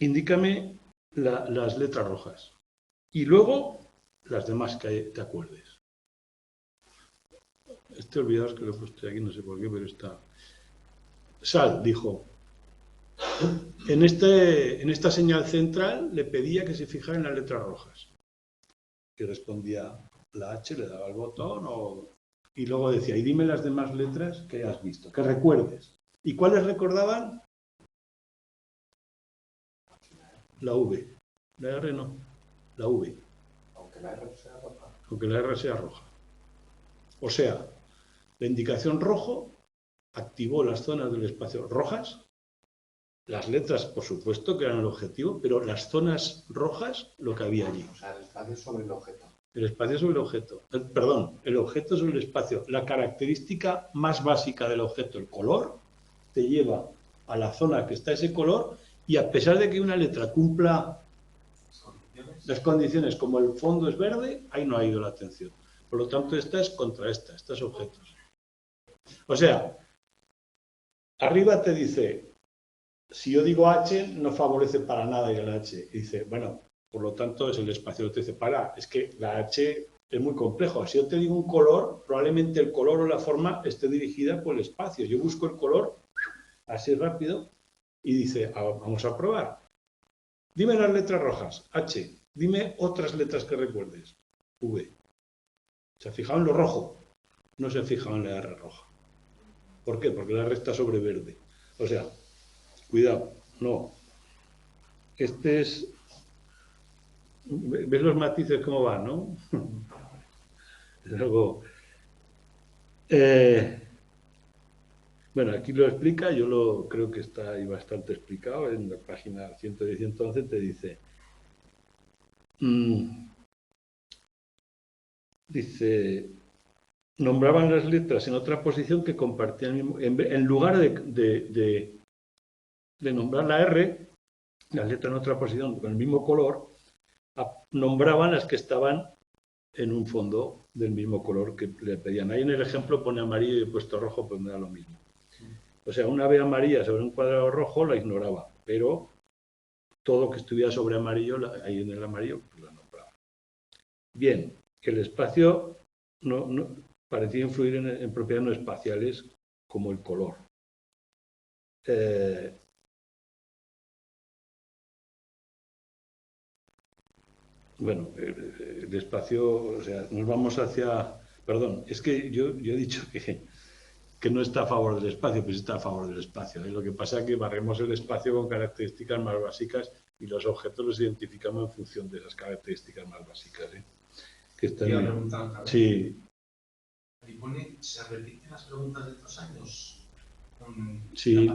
indícame las letras rojas. Y luego las demás que te acuerdes. Olvidaos que lo he puesto aquí, no sé por qué, pero está. Sal dijo, en esta señal central le pedía que se fijara en las letras rojas. Y respondía la H, le daba el botón, y luego decía, y dime las demás letras que hayas visto, que recuerdes. ¿Y cuáles recordaban? La V. La R no, la V. Aunque la R sea roja. Aunque la R sea roja. O sea, la indicación rojo activó las zonas del espacio rojas, las letras, por supuesto, que eran el objetivo, pero las zonas rojas, lo que había allí. O sea, el espacio sobre el objeto. El espacio sobre el objeto. Perdón, el objeto sobre el espacio. La característica más básica del objeto, el color, te lleva a la zona que está ese color y a pesar de que una letra cumpla las condiciones, como el fondo es verde, ahí no ha ido la atención. Por lo tanto, esta es contra estos objetos. O sea, arriba te dice si yo digo H, no favorece para nada ir a la H. Y dice, bueno, por lo tanto es el espacio. Te dice, es que la H es muy complejo. Si yo te digo un color, probablemente el color o la forma esté dirigida por el espacio. Yo busco el color así rápido y dice, vamos a probar. Dime las letras rojas, H. Dime otras letras que recuerdes, V. ¿Se ha fijado en lo rojo? No se ha fijado en la R roja. ¿Por qué? Porque la R está sobre verde. O sea, cuidado, no. Este es... ¿Ves los matices cómo van, no? Luego... bueno, aquí lo explica, creo que está ahí bastante explicado, en la página 110 y 111 te dice, nombraban las letras en otra posición que compartían el mismo, en lugar de nombrar la R, las letras en otra posición con el mismo color, nombraban las que estaban en un fondo del mismo color que le pedían. Ahí en el ejemplo pone amarillo y he puesto rojo, pues me da lo mismo. O sea, una B amarilla sobre un cuadrado rojo la ignoraba, pero todo que estuviera sobre amarillo, ahí en el amarillo, pues la nombraba. Bien, que el espacio no parecía influir en propiedades no espaciales como el color. Bueno, el espacio, o sea, nos vamos hacia... Perdón, es que yo he dicho que no está a favor del espacio, pues está a favor del espacio. Lo que pasa es que barremos el espacio con características más básicas y los objetos los identificamos en función de esas características más básicas. Que están... Sí. ¿Y pone, se repiten las preguntas de estos años? Sí,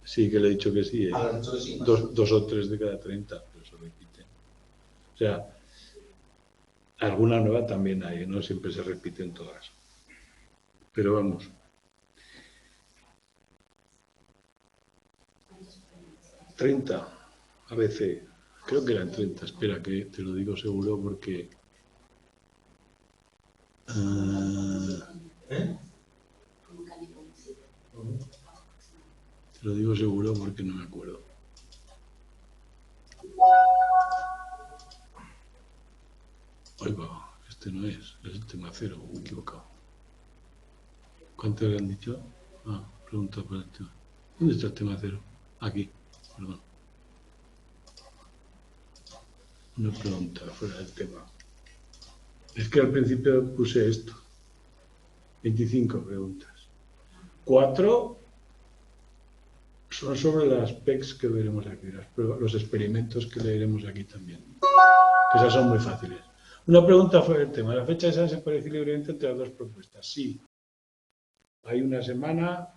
sí, que le he dicho que sí. ¿Has dicho que sí? Dos o tres de cada 30, pero se repiten. O sea, alguna nueva también hay, no siempre se repiten todas. Pero vamos. ¿30? ABC. Creo que eran 30. Espera, que te lo digo seguro porque... Te lo digo seguro porque no me acuerdo. Ahí va, este no es el tema 0, me he equivocado. ¿Cuánto le han dicho? Pregunta por el tema. ¿Dónde está el tema 0? Aquí, perdón. Una pregunta fuera del tema. Es que al principio puse esto. 25 preguntas. 4 son sobre las PECs que veremos aquí, los experimentos que leeremos aquí también. Que esas son muy fáciles. Una pregunta fuera del tema. ¿La fecha de examen se puede elegir libremente entre las dos propuestas? Sí. Hay una semana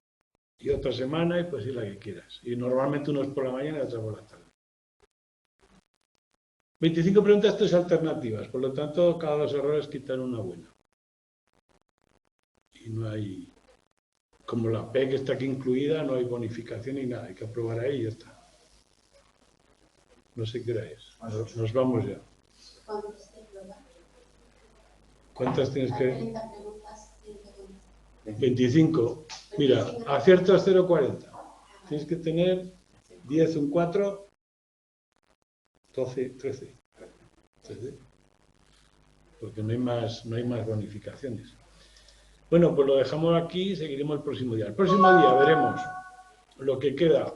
y otra semana y pues sí la que quieras. Y normalmente uno es por la mañana y otra por la tarde. 25 preguntas, 3 alternativas. Por lo tanto, cada 2 errores quitan una buena. Y no hay... Como la PEC está aquí incluida, no hay bonificación ni nada. Hay que aprobar ahí y ya está. No sé qué hora es. Nos vamos ya. ¿Cuántas tienes que...? 30 preguntas. 25. Mira, aciertos 0,40. Tienes que tener 10, un 4, 12, 13. Porque no hay más bonificaciones. Bueno, pues lo dejamos aquí y seguiremos el próximo día. El próximo día veremos lo que queda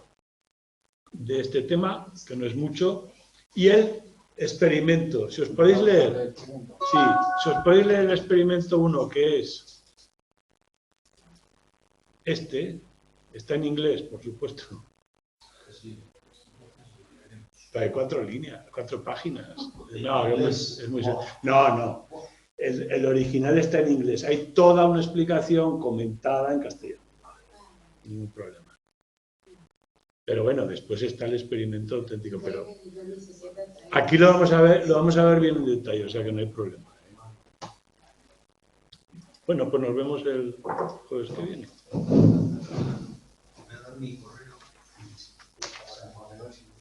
de este tema, que no es mucho, y el experimento. Si os podéis leer, sí, si os podéis leer el experimento 1, que es este, está en inglés, por supuesto. Hay 4 líneas, 4 páginas. No, es muy sencillo. No. El original está en inglés. Hay toda una explicación comentada en castellano. Ningún problema. Pero bueno, después está el experimento auténtico. Pero aquí lo vamos a ver bien en detalle, o sea que no hay problema. Bueno, pues nos vemos el jueves que viene.